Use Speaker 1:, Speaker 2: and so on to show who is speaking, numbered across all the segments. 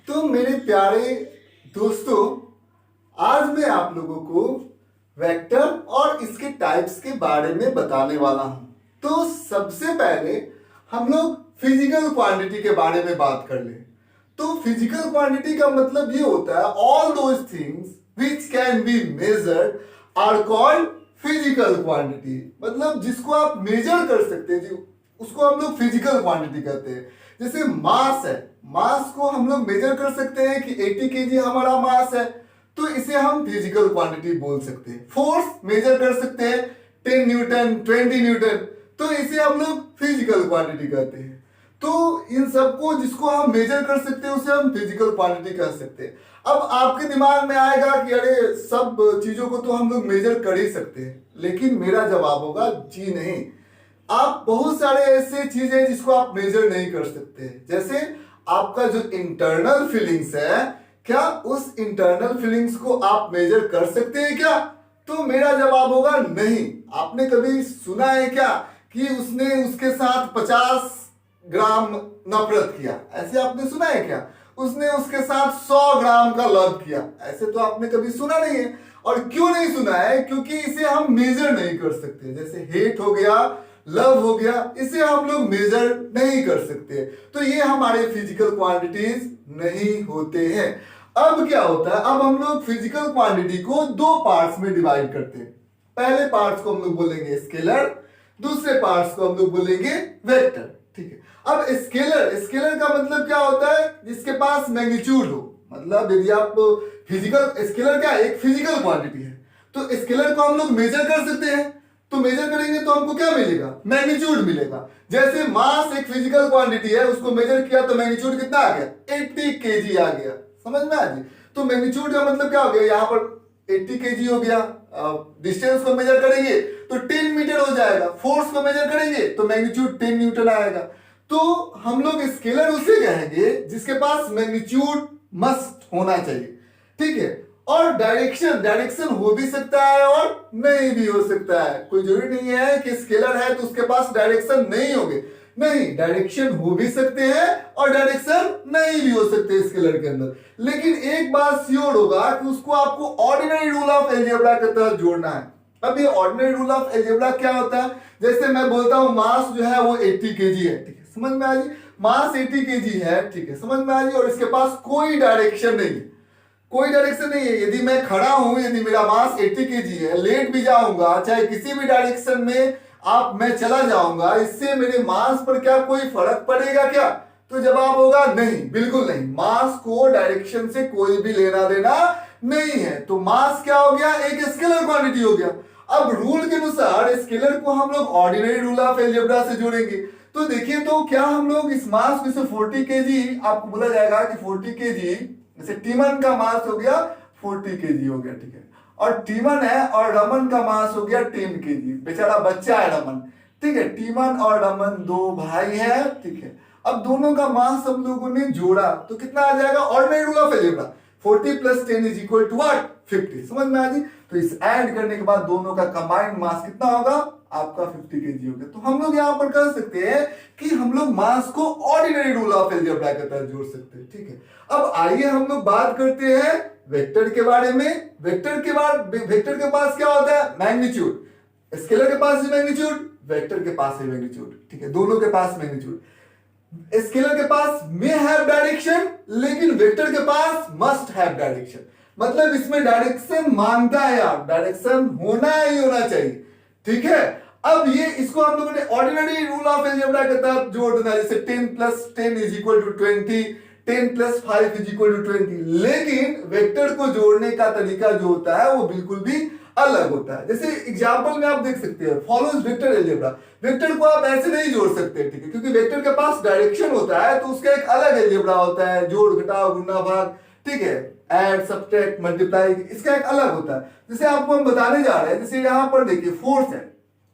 Speaker 1: तो मेरे प्यारे दोस्तों, आज मैं आप लोगों को वेक्टर और इसके टाइप्स के बारे में बताने वाला हूं। तो सबसे पहले हम लोग फिजिकल क्वांटिटी के बारे में बात कर लें। तो फिजिकल क्वांटिटी का मतलब ये होता है all those things which can be measured are called physical quantity. मतलब जिसको आप मेजर कर सकते हैं जी, उसको हम लोग फिजिकल क्वांटिटी कहते हैं। जैसे मास है, मास को हम लोग मेजर कर सकते हैं कि 80 केजी हमारा मास है, तो इसे हम फिजिकल क्वांटिटी बोल सकते हैं। फोर्स मेजर कर सकते हैं 10 न्यूटन 20 न्यूटन, तो इसे हम लोग फिजिकल क्वांटिटी कहते हैं। तो इन सबको जिसको हम मेजर कर सकते हैं उसे हम फिजिकल क्वांटिटी कह सकते हैं। अब आपके दिमाग में आएगा कि अरे सब चीजों को तो हम लोग मेजर कर ही सकते हैं, लेकिन मेरा जवाब होगा जी नहीं। आप बहुत सारे ऐसे चीजें जिसको आप मेजर नहीं कर सकते, जैसे आपका जो इंटरनल फीलिंग्स है, क्या उस इंटरनल फीलिंग्स को आप मेजर कर सकते हैं क्या? तो मेरा जवाब होगा नहीं। आपने कभी सुना है क्या कि उसने उसके साथ 50 ग्राम नफरत किया? ऐसे आपने सुना है क्या? उसने उसके साथ 100 ग्राम का लव किया? ऐसे तो आपने कभी सुना नहीं है। और क्यों नहीं सुना है? क्योंकि इसे हम मेजर नहीं कर सकते। जैसे हेट हो गया, लव हो गया, इसे हम लोग मेजर नहीं कर सकते। तो ये हमारे फिजिकल क्वांटिटीज नहीं होते हैं। अब क्या होता है, अब हम लोग फिजिकल क्वांटिटी को दो पार्ट्स में डिवाइड करते हैं। पहले पार्ट्स को हम लोग बोलेंगे स्केलर, दूसरे पार्ट्स को हम लोग बोलेंगे वेक्टर। ठीक है। अब स्केलर, स्केलर का मतलब क्या होता है? जिसके पास मैग्नीट्यूड हो। मतलब यदि आप फिजिकल, स्केलर क्या एक फिजिकल क्वांटिटी है, तो स्केलर को हम लोग मेजर कर सकते हैं। तो मेजर करेंगे तो हमको क्या मिलेगा? मैग्नीट्यूड मिलेगा। जैसे मास एक फिजिकल क्वांटिटी है, उसको मेजर किया तो मैग्नीट्यूड कितना आ गया? 80 केजी आ गया। समझ में आ जी? तो मैग्नीट्यूड का मतलब क्या हो गया? यहाँ पर 80 केजी हो गया। डिस्टेंस को मेजर करेंगे तो 10 मीटर हो जाएगा। फोर्स को मेजर करेंगे तो मैग्नीट्यूड 10 न्यूटन आएगा। तो हम लोग स्केलर उसे कहेंगे जिसके पास मैग्नीट्यूड मस्ट होना चाहिए। ठीक है। और डायरेक्शन, डायरेक्शन हो भी सकता है और नहीं भी हो सकता है। कोई जरूरी नहीं है कि स्केलर है तो उसके पास डायरेक्शन नहीं होंगे। नहीं, डायरेक्शन हो भी सकते हैं और डायरेक्शन नहीं भी हो सकते स्केलर के अंदर। लेकिन एक बात श्योर होगा कि उसको आपको ऑर्डिनरी रूल ऑफ अलजेब्रा के तहत जोड़ना है। अब ये ऑर्डिनरी रूल ऑफ अलजेब्रा क्या होता है? जैसे मैं बोलता हूं मास जो है वो 80 केजी है। ठीक है, समझ में आ जी? मास 80 केजी है। ठीक है, समझ में आ जी? और इसके पास कोई डायरेक्शन नहीं है, कोई डायरेक्शन नहीं है। यदि मैं खड़ा हूं, यदि मेरा मास 80 केजी है, लेट भी जाऊंगा, चाहे किसी भी डायरेक्शन में मैं चला जाऊंगा, इससे मेरे मास पर क्या कोई फर्क पड़ेगा क्या? तो जवाब होगा नहीं, बिल्कुल नहीं। मास को डायरेक्शन से कोई भी लेना देना नहीं है। तो मास क्या हो गया? एक स्केलर क्वांटिटी हो गया। अब रूल के अनुसार स्केलर को हम लोग ऑर्डिनरी रूल ऑफ अलजेब्रा से जोड़ेंगे। तो देखिए, तो क्या हम लोग इस मास में से 40 केजी, आपको बोला जाएगा कि 40 केजी, जैसे टीमन का मास हो गया 40 केजी हो गया। ठीक है, और टीमन है और रमन का मास हो गया 10 केजी। बेचारा बच्चा है रमन। ठीक है, टीमन और रमन दो भाई है। ठीक है, अब दोनों का मास हम लोगों ने जोड़ा तो कितना आ जाएगा? Ordinary rule of algebra 40 plus 10 is equal to what? 50। समझ में आ जी? तो इस ऐड करने के बाद दोनों का कंबाइंड मास कितना होगा? आपका 50 केजी हो गया। तो हम लोग यहां पर कह सकते हैं कि हम लोग मास को ऑर्डिनरी रूल ऑफ अलजेब्रा के तहत जोड़ सकते हैं। ठीक है, अब आइए हम लोग बात करते हैं वेक्टर के बारे में। वेक्टर के बाद, वेक्टर के पास क्या होता है? मैग्नीट्यूड। स्केलर के पास भी मैग्नीट्यूड, वेक्टर के पास भी मैग्नीट्यूड। ठीक है, दोनों के पास मैग्नीट्यूड। स्केलर के पास मे हैव डायरेक्शन, लेकिन वेक्टर के पास मस्ट हैव डायरेक्शन। मतलब इसमें डायरेक्शन मांगता है, आप डायरेक्शन होना ही होना चाहिए। ठीक है, अब ये इसको हम लोगों ने ऑर्डिनरी रूल ऑफ अलजेब्रा के तहत जोड़ देना। जैसे 10 plus 10 is equal to 20, 10 plus 5 is equal to 20। लेकिन वेक्टर को जोड़ने का तरीका जो होता है वो बिल्कुल भी अलग होता है। जैसे एग्जांपल में आप देख सकते हैं, फॉलोज वेक्टर अलजेब्रा। वेक्टर को आप ऐसे नहीं जोड़ सकते। ठीक है, क्योंकि वेक्टर के पास डायरेक्शन होता है तो उसका एक अलग अलजेब्रा होता है। जोड़, घटाव, गुणा, भाग। ठीक है, ऐड, सब्ट्रैक्ट, मल्टीप्लाई, इसका एक अलग होता है। जैसे आपको हम बताने जा रहे हैं, जैसे यहां पर देखिए फोर्स है,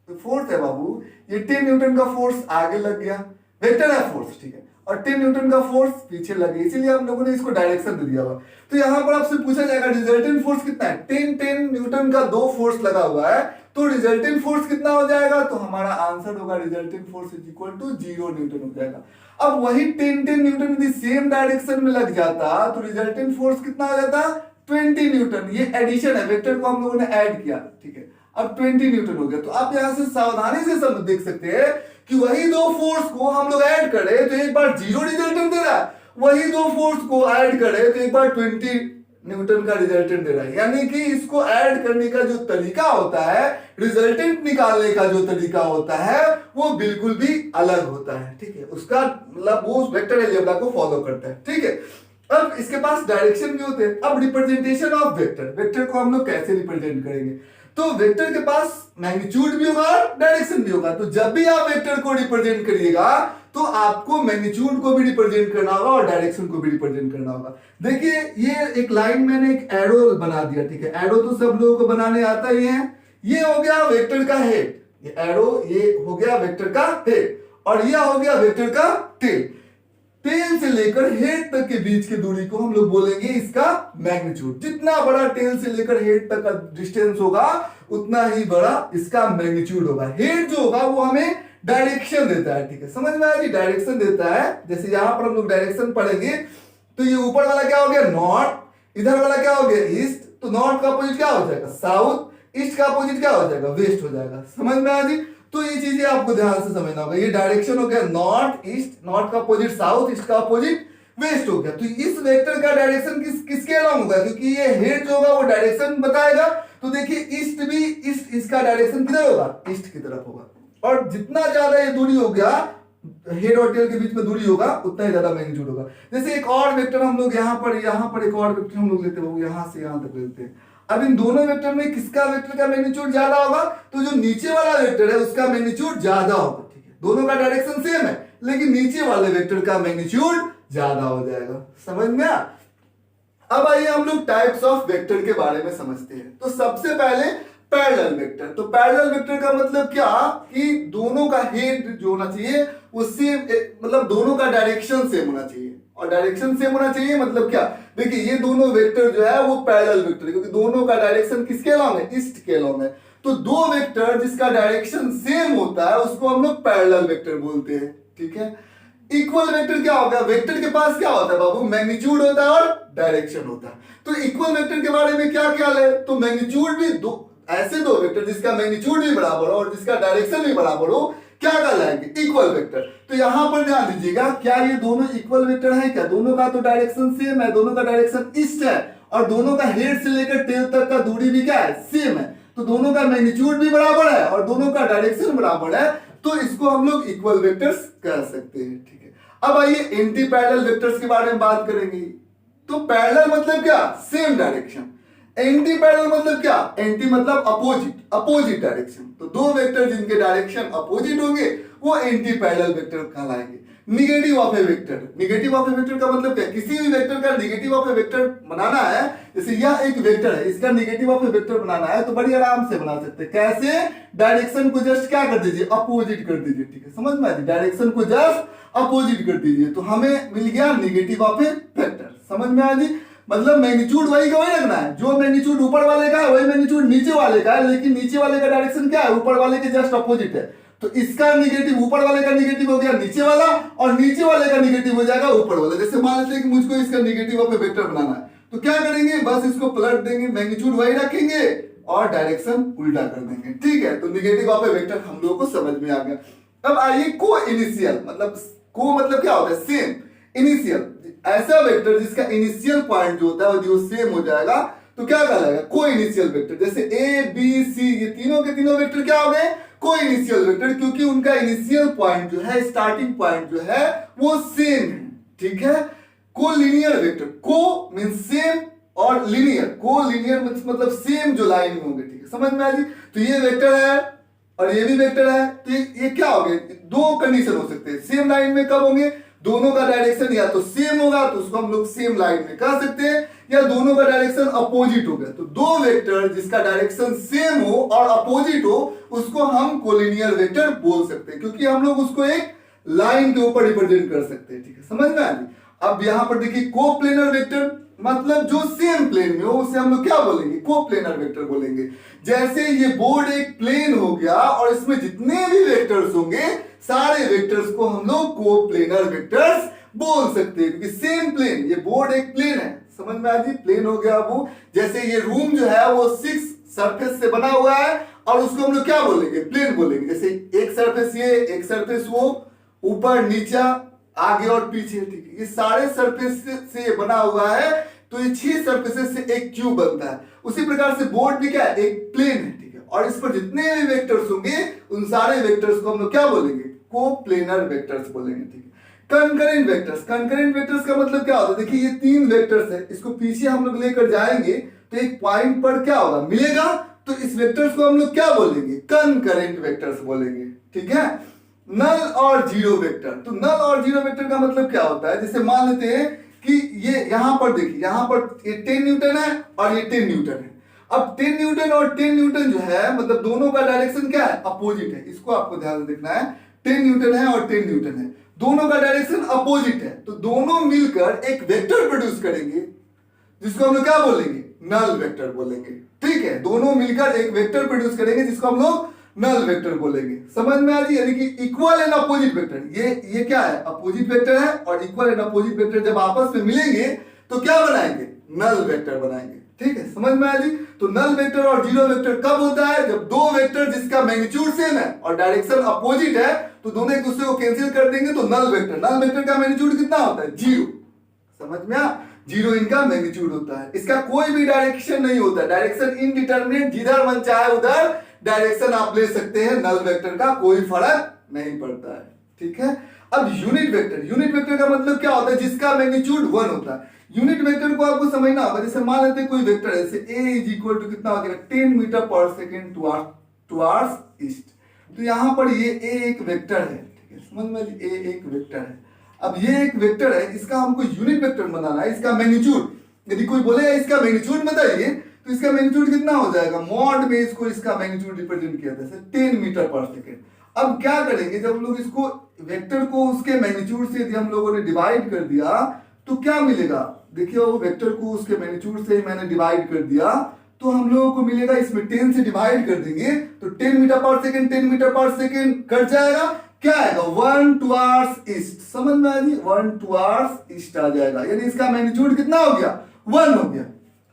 Speaker 1: तो फोर्स है बाबू, ये 10 न्यूटन का फोर्स आगे लग गया, वेक्टर है फोर्स। ठीक है, और 10 न्यूटन का फोर्स पीछे लगे, इसीलिए हम लोगों ने इसको डायरेक्शन दे दिया हुआ। तो यहां पर आपसे पूछा जाएगा रिजल्टेंट फोर्स कितना है? 10 न्यूटन का दो फोर्स लगा हुआ है, तो रिजल्टेंट फोर्स कितना हो जाएगा, तो हमारा आंसर होगा resultant force is equal to 0 newton हो जाएगा। अब वही 10 न्यूटन यदि सेम डायरेक्शन में लग जाता तो रिजल्टेंट फोर्स कितना हो जाता, 20 न्यूटन। ये एडिशन है, वेक्टर को हम लोगों ने ऐड किया, ठीक है, अब 20 न्यूटन हो गया। तो आप यहां से सावधानी से सब देख सकते हैं कि वही दो फोर्स को हम लोग ऐड करें तो एक बार 0 रिजल्टेंट दे रहा है, वही दो फोर्स को ऐड करें तो एक बार 20 न्यूटन का रिजल्टेंट दे रहा है। यानी कि इसको ऐड करने का जो तरीका होता है, रिजल्टेंट निकालने का जो तरीका होता है, वो बिल्कुल भी अलग होता है, ठीक है। उसका मतलब वो वेक्टर अलजेब्रा को फॉलो करता है, ठीक है। अब इसके पास डायरेक्शन भी होते हैं। अब रिप्रेजेंटेशन ऑफ वेक्टर, वेक्टर को हम लोग कैसे रिप्रेजेंट करेंगे, तो वेक्टर के पास मैग्नीट्यूड भी होगा डायरेक्शन भी होगा। तो जब भी आप वेक्टर को रिप्रेजेंट करिएगा तो आपको मैग्नीट्यूड को भी रिप्रेजेंट करना होगा और डायरेक्शन को भी रिप्रेजेंट करना होगा। देखिए ये एक लाइन मैंने एक एरो बना दिया, ठीक है। एरो तो सब लोगों को बनाने आता ही है। ये हो गया वेक्टर का हेड, ये एरो ये हो गया वेक्टर का हेड, और यह हो गया वेक्टर का टेल। टेल से लेकर हेड तक के बीच की दूरी को हम लोग बोलेंगे इसका मैग्नीट्यूड। जितना बड़ा टेल से लेकर हेड तक का डिस्टेंस होगा उतना ही बड़ा इसका मैग्नीट्यूड होगा। हेड जो होगा वो हमें डायरेक्शन देता है, ठीक है, समझ में आया, डायरेक्शन देता है। जैसे यहां पर हम लोग डायरेक्शन पढ़ेंगे तो ये ऊपर वाला क्या हो गया नॉर्थ, इधर वाला क्या हो गया ईस्ट, तो नॉर्थ का अपोजिट क्या हो जाएगा साउथ, ईस्ट का अपोजिट क्या हो जाएगा वेस्ट हो जाएगा। समझ में आया जी। तो ये चीजें आपको ध्यान से समझना होगा। ये डायरेक्शन हो गया नॉर्थ ईस्ट, नॉर्थ का अपोजिट साउथ, ईस्ट का अपोजिट वेस्ट हो गया। तो इस वेक्टर का डायरेक्शन किसके अलॉन्ग होगा, क्योंकि ये हेड जो होगा वो डायरेक्शन बताएगा। तो देखिए ईस्ट भी इसका डायरेक्शन किधर होगा, ईस्ट की तरफ होगा। और जितना ज्यादा ये दूरी हो गया हेड और टेल के बीच में दूरी होगा उतना ही ज्यादा मैग्नीट्यूड होगा। जैसे एक और वेक्टर हम लोग यहाँ पर एक और वेक्टर हम लोग लेते हैं, वो यहाँ से यहाँ तक लेते हैं। अब इन दोनों वेक्टर में किसका वेक्टर का मैग्नीट्यूड ज्यादा होगा, तो जो नीचे वाला वेक्टर है उसका मैग्नीट्यूड ज्यादा होगा, ठीक है। दोनों का डायरेक्शन सेम है लेकिन नीचे वाले वेक्टर का मैग्नीट्यूड ज्यादा हो जाएगा। समझ में आ? अब आइए हम लोग टाइप्स ऑफ वेक्टर के बारे में समझते हैं। तो सबसे पहले पैरेलल वेक्टर। तो पैरेलल वेक्टर का मतलब क्या कि दोनों का हेड जो होना चाहिए वो सेम, मतलब दोनों का डायरेक्शन सेम होना चाहिए। और डायरेक्शन सेम होना चाहिए मतलब क्या, देखिए ये दोनों वेक्टर जो है वो पैरेलल वेक्टर है क्योंकि दोनों का डायरेक्शन किसके अलॉन्ग है, ईस्ट के अलॉन्ग है। तो दो वेक्टर जिसका डायरेक्शन सेम होता है उसको हम लोग पैरेलल वेक्टर बोलते हैं, ठीक है। इक्वल वेक्टर क्या होगा, वेक्टर के पास क्या होता है बाबू, मैग्नीट्यूड होता है और डायरेक्शन होता है। तो इक्वल वेक्टर के बारे में क्या ख्याल है, तो मैग्नीट्यूड भी दो, ऐसे दो वेक्टर जिसका मैग्नीट्यूड भी बराबर हो और जिसका डायरेक्शन भी बराबर हो क्या कहलाएंगे, इक्वल वेक्टर। तो यहां पर ध्यान दीजिएगा, क्या ये दोनों इक्वल वेक्टर है क्या, दोनों का तो डायरेक्शन सेम है, दोनों का डायरेक्शन ईस्ट है और दोनों का हेड से लेकर टेल तक का दूरी भी क्या है, सेम है। तो दोनों का मैग्नीट्यूड भी बराबर है और दोनों का डायरेक्शन बराबर है, तो इसको हम लोग इक्वल वेक्टर्स कह सकते हैं, ठीक है। अब आइए एंटी पैरेलल वेक्टर्स के बारे में बात करेंगे। तो पैरेलल मतलब क्या, सेम डायरेक्शन। एंटी पैरेलल मतलब क्या, एंटी मतलब अपोजिट, अपोजिट डायरेक्शन। तो दो वेक्टर जिनके डायरेक्शन अपोजिट होंगे वो एंटी पैरेलल वेक्टर कहलाएंगे। Negative of a vector, negative of a vector का मतलब क्या, किसी भी वेक्टर का निगेटिव ऑफ ए वेक्टर बनाना है, जैसे यह एक वेक्टर है इसका निगेटिव ऑफ ए वेक्टर बनाना है तो बड़ी आराम से बना सकते हैं। कैसे, डायरेक्शन को जस्ट क्या कर दीजिए, अपोजिट कर दीजिए, ठीक है, समझ में आ गई, डायरेक्शन को जस्ट अपोजिट कर दीजिए तो हमें मिल गया निगेटिव ऑफ ए वेक्टर। समझ में आ गई, मतलब मैग्नीट्यूड वही का वही रखना है, जो मैग्नीट्यूड ऊपर वाले का है वही मैग्नीट्यूड नीचे वाले का है, लेकिन नीचे वाले का डायरेक्शन क्या है, ऊपर वाले के जस्ट अपोजिट है। तो इसका निगेटिव ऊपर वाले का निगेटिव हो गया नीचे वाला और नीचे वाले का निगेटिव हो जाएगा ऊपर वाला। जैसे मान लेते हैं कि मुझको इसका निगेटिव ऑफ ए वेक्टर बनाना है तो क्या करेंगे, बस इसको पलट देंगे, मैग्नीट्यूड वही रखेंगे और डायरेक्शन उल्टा कर देंगे, ठीक है। तो निगेटिव ऑफ ए वेक्टर हम लोगों को समझ में आ गया। अब आइए को इनिशियल, मतलब को मतलब क्या होता है, सेम। इनिशियल ऐसा वेक्टर जिसका इनिशियल पॉइंट जो होता है वो सेम हो जाएगा तो क्या कहलाएगा, को इनिशियल वेक्टर। जैसे ए बी सी ये तीनों के तीनों वेक्टर क्या हो गए, को इनिशियल वेक्टर, क्योंकि उनका इनिशियल पॉइंट जो है, स्टार्टिंग पॉइंट जो है वो सेम है, ठीक है। को लीनियर वेक्टर, को मींस सेम और लीनियर, को लीनियर मतलब सेम जो लाइन में होंगे, ठीक है, समझ में आ गई। तो ये वेक्टर है और ये भी वेक्टर है तो ये क्या हो गए, दो कंडीशन हो सकते हैं, सेम लाइन में कब होंगे, दोनों का डायरेक्शन या तो सेम होगा तो उसको हम लोग सेम लाइन में कह सकते हैं, या दोनों का डायरेक्शन अपोजिट हो गया। तो दो वेक्टर जिसका डायरेक्शन सेम हो और अपोजिट हो उसको हम कोलिनियर वेक्टर बोल सकते हैं, क्योंकि हम लोग उसको एक लाइन के ऊपर रिप्रेजेंट कर सकते हैं, ठीक है, समझ में आ गई। अब यहां पर देखिए कोप्लेनर वेक्टर मतलब जो सेम प्लेन में हो उसे हम लोग क्या बोलेंगे, कोप्लेनर वेक्टर बोलेंगे। जैसे ये बोर्ड एक प्लेन हो गया और इसमें जितने भी वेक्टर्स होंगे सारे वेक्टर्स को हम लोग कोप्लेनर वेक्टर्स बोल सकते हैं, क्योंकि सेम प्लेन, ये बोर्ड एक प्लेन है, समझ में आ गई, प्लेन हो गया वो। जैसे ये रूम जो है वो 6 सरफेस से बना हुआ है और उसको हम लोग क्या बोलेंगे, प्लेन बोलेंगे। जैसे एक सरफेस ये, एक सरफेस वो, ऊपर नीचा आगे और पीछे, ठीक है, ये सारे सरफेस से ये बना हुआ है, तो ये 6 सरफेसेस से एक क्यूब बनता है। उसी प्रकार से बोर्ड भी क्या है, एक प्लेन है, ठीक है, और इस पर जितने भी वेक्टर्स होंगे उन सारे वेक्टर्स को हम लोग क्या बोलेंगे, कोप्लेनर वेक्टर्स बोलेंगे, ठीक है। कंकरेंट वेक्टर्स, कंकरेंट वेक्टर्स का मतलब क्या होता है, देखिए ये 3 वेक्टर्स है, इसको पीछे हम लोग लेकर जाएंगे तो एक पॉइंट पर क्या होगा, मिलेगा, तो इस वेक्टर्स को हम लोग क्या बोलेंगे, कंकरेंट वेक्टर्स बोलेंगे, ठीक है। नल और जीरो वेक्टर, तो नल और जीरो वेक्टर का मतलब क्या होता है, जैसे मान लेते हैं कि ये यहां पर देखिए, यहां पर ये 10 न्यूटन है और ये 10 न्यूटन है। अब 10 न्यूटन और 10 न्यूटन जो है मतलब दोनों का डायरेक्शन क्या है, अपोजिट है, इसको आपको ध्यान से देखना है। 10 न्यूटन है और 10 न्यूटन है, दोनों का डायरेक्शन अपोजिट है, तो दोनों मिलकर एक वेक्टर प्रोड्यूस करेंगे जिसको हम लोग क्या बोलेंगे, नल वेक्टर बोलेंगे, ठीक है। दोनों मिलकर एक वेक्टर प्रोड्यूस करेंगे जिसको हम लोग नल वेक्टर बोलेंगे, समझ में आ रही है, यानी कि इक्वल एंड अपोजिट वेक्टर, ये क्या है, अपोजिट वेक्टर है, और इक्वल एंड अपोजिट वेक्टर जब आपस में मिलेंगे तो क्या बनाएंगे, नल वेक्टर बनाएंगे, ठीक है, समझ में आ रही। तो नल वेक्टर और जीरो वेक्टर कब होता है, जब दो वेक्टर जिसका मैग्नीट्यूड सेम है और डायरेक्शन अपोजिट है, तो दोनों एक दूसरे को कैंसिल कर देंगे, तो नल वेक्टर का मैग्नीट्यूड कितना होता है, 0, समझ में आ, 0 इनका मैग्नीट्यूड होता है, इसका कोई भी डायरेक्शन नहीं होता, डायरेक्शन इनडिटरमिनेट, जिधर मन चाहे उधर डायरेक्शन आप ले सकते हैं, नल वेक्टर का कोई फर्क नहीं पड़ता है, ठीक है। अब यूनिट वेक्टर का मतलब क्या होता है, जिसका मैग्नीट्यूड 1 होता है। यूनिट वेक्टर को आपको समझना होगा, जैसे मान लेते हैं कोई वेक्टर है, जैसे a इज इक्वल टू कितना हो जाएगा, 10 मीटर पर सेकेंड टुवार्ड्स ईस्ट, तो यहां पर ये a एक वेक्टर है, ठीक है, समझ में, a एक वेक्टर है। अब ये एक वेक्टर है, इसका हमको यूनिट वेक्टर बनाना है, इसका मैग्नीट्यूड, यदि कोई बोले इसका मैग्नीट्यूड बताइए, तो इसका मैग्नीट्यूड कितना हो जाएगा, मॉड में इसको इसका मैग्नीट्यूड रिप्रेजेंट किया था 10 मीटर पर सेकेंड। अब क्या करेंगे, जब हम लोग इसको वेक्टर को उसके मैग्नीट्यूड से यदि हम लोगों ने डिवाइड कर दिया तो क्या मिलेगा, देखिए वो वेक्टर को उसके मैग्नीट्यूड से मैंने डिवाइड कर दिया, तो हम लोगों को मिलेगा, इसमें 10 से डिवाइड कर देंगे तो 10 मीटर पर सेकेंड 10 मीटर पर सेकेंड कट जाएगा, क्या आएगा, 1 टुवार्ड्स ईस्ट, समझ में आ गई, 1 टुवार्ड्स ईस्ट आ जाएगा, यानी इसका मैग्नीट्यूड कितना हो गया, 1 हो गया,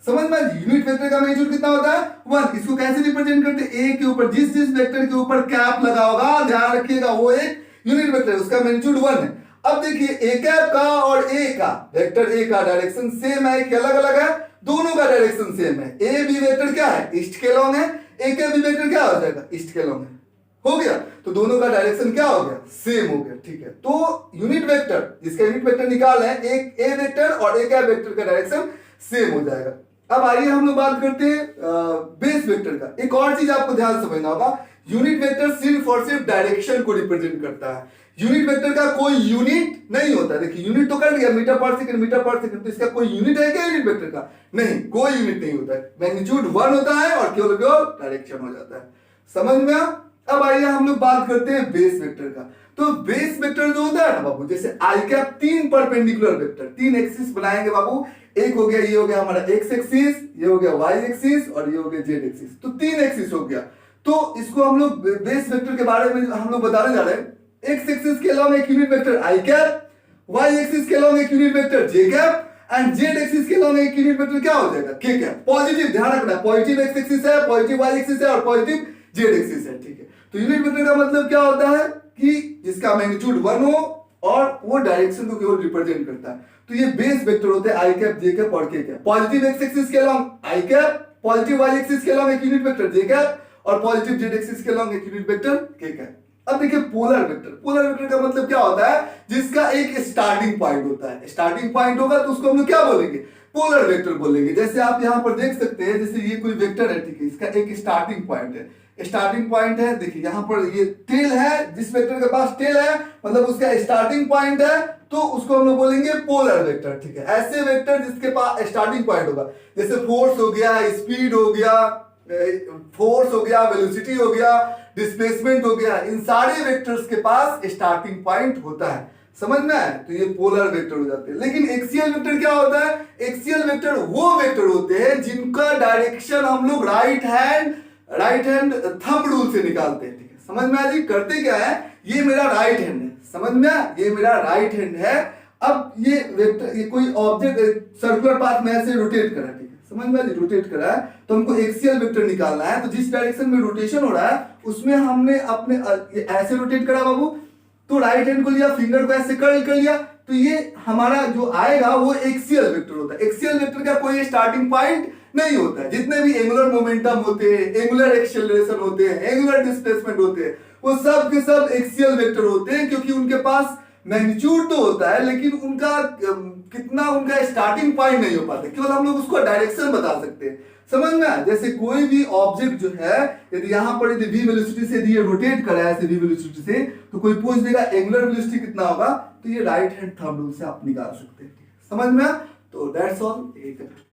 Speaker 1: समझ में। यूनिट वेक्टर का मैग्नीट्यूड कितना होता है, 1। इसको कैसे रिप्रेजेंट करते हैं, ए के ऊपर जिस वेक्टर के ऊपर कैप लगा होगा, ध्यान रखिएगा, वो एक यूनिट वेक्टर है, उसका मैग्नीट्यूड 1 है। अब देखिए ए कैप का और ए का, वेक्टर ए का डायरेक्शन सेम है कि अलग अलग है, दोनों का डायरेक्शन सेम है। ए बी वेक्टर क्या है, ईस्ट के लॉन्ग है, ए के बी वेक्टर क्या हो जाएगा, ईस्ट के लॉन्ग है, हो गया, तो दोनों का डायरेक्शन क्या हो गया, सेम हो गया, ठीक है। तो यूनिट वेक्टर, जिसका यूनिट वेक्टर निकाल है, एक ए वेक्टर और ए कैप वेक्टर का डायरेक्शन सेम हो जाएगा। अब आइए हम लोग बात करते हैं बेस वेक्टर का। एक और चीज आपको ध्यान समझना होगा, यूनिट वेक्टर सिर्फ और सिर्फ डायरेक्शन को रिप्रेजेंट करता है, यूनिट वेक्टर का कोई यूनिट नहीं होता। देखिए यूनिट तो कर लिया, मीटर पर सेकंड, तो इसका कोई यूनिट है क्या यूनिट वेक्टर का, नहीं, कोई यूनिट नहीं होता है, मैग्नीट्यूड 1 होता है और केवल डायरेक्शन हो जाता है, समझ में आ। अब आइए हम लोग बात करते हैं बेस वेक्टर का। तो बेस वेक्टर जो होता है ना बाबू, जैसे आई कैप 3 परपेंडिकुलर वेक्टर, 3 एक्सिस बनाएंगे बाबू, एक हो गया, ये हो गया हमारा एक्स एक्सिस, ये हो गया वाई एक्सिस और ये हो गया जेड एक्सिस, तो 3 एक्सिस हो गया। तो इसको हम लोग बेस वेक्टर के बारे में हम लोग बताने जा रहे हैं। एक्स एक्सिस के अलावा एक यूनिट वेक्टर आई कैप, वाई एक्सिस के अलावा एक unit vector J cap and Z axis के अलावा एक यूनिट वेक्टर क्या हो जाएगा, के कैप। पॉजिटिव, ध्यान रखना, पॉजिटिव एक्स एक्सिस है, पॉजिटिव वाई एक्सिस है और पॉजिटिव जेड एक्सिस है, ठीक है। तो यूनिट वेक्टर का मतलब क्या होता है कि जिसका मैग्नीट्यूड 1 हो और वो डायरेक्शन को केवल रिप्रेजेंट करता है। तो ये बेस वेक्टर होते हैं आई कैप, जे कैप और के कैप। पॉजिटिव एक्स एक्सिस के अलावा आई कैप, पॉजिटिव वाई एक्सिस के अलावा एक यूनिट वेक्टर जे कैप और पॉजिटिव जेड एक्सिस के अलावा एक यूनिट वेक्टर के कैप। अब देखिए पोलर वेक्टर का मतलब क्या होता है, जिसका एक स्टार्टिंग पॉइंट होता है, स्टार्टिंग पॉइंट होगा तो उसको हम लोग क्या बोलेंगे, पोलर वेक्टर बोलेंगे। जैसे आप यहाँ पर देख सकते हैं, जैसे ये कोई वेक्टर है, ठीक है, इसका एक स्टार्टिंग पॉइंट है, देखिए यहाँ पर ये टेल है, जिस वेक्टर के पास टेल है मतलब उसका स्टार्टिंग पॉइंट है, तो उसको हम लोग बोलेंगे पोलर वेक्टर, ठीक है। ऐसे वेक्टर जिसके पास स्टार्टिंग पॉइंट होगा, जैसे फोर्स हो गया, स्पीड हो गया, वेलोसिटी हो गया, डिस्प्लेसमेंट हो गया, इन सारे वेक्टर्स के पास स्टार्टिंग पॉइंट होता है। समझ में आया? तो ये पोलर वेक्टर हो जाते हैं। लेकिन एक्सियल वेक्टर क्या होता है? एक्सियल वेक्टर वो वेक्टर होते हैं जिनका डायरेक्शन हम लोग राइट हैंड थंब रूल से निकालते हैं। ठीक है, समझ में आया जी? करते क्या है, ये मेरा राइट हैंड है, समझ में आया? ये मेरा राइट हैंड है। अब ये वेक्टर, ये कोई ऑब्जेक्ट सर्कुलर पाथ में ऐसे रोटेट कर रहा है, ठीक है, समझ में आया? रोटेट कर रहा है, तो हमको एक्सियल वेक्टर निकालना है। तो जिस डायरेक्शन में रोटेशन हो रहा है उसमें हमने अपने ऐसे रोटेट करा बाबू, तो राइट हैंड को लिया, फिंगर को ऐसे कर्ल कर लिया, तो ये हमारा जो आएगा वो एक्सियल वेक्टर होता है। एक्सियल वेक्टर का कोई स्टार्टिंग पॉइंट नहीं होता है। जितने भी एंगुलर मोमेंटम होते हैं, एंगुलर एक्सेलरेशन होते हैं, एंगुलर डिस्प्लेसमेंट होते हैं, वो सब के सब एक्सियल वेक्टर होते हैं, क्योंकि उनके पास मैग्नीट्यूड तो होता है लेकिन उनका कितना, उनका स्टार्टिंग पॉइंट नहीं हो पाता, केवल हम लोग उसको डायरेक्शन बता सकते हैं। समझ में आया? जैसे कोई भी ऑब्जेक्ट जो है, यदि यहां पर यदि v वेलोसिटी से यदि ये रोटेट कर रहा है ऐसे v वेलोसिटी से, तो कोई पूछ देगा एंगुलर वेलोसिटी कितना होगा, तो ये राइट हैंड थंब रूल से आप निकाल सकते हैं। समझ में आया? तो दैट्स ऑल।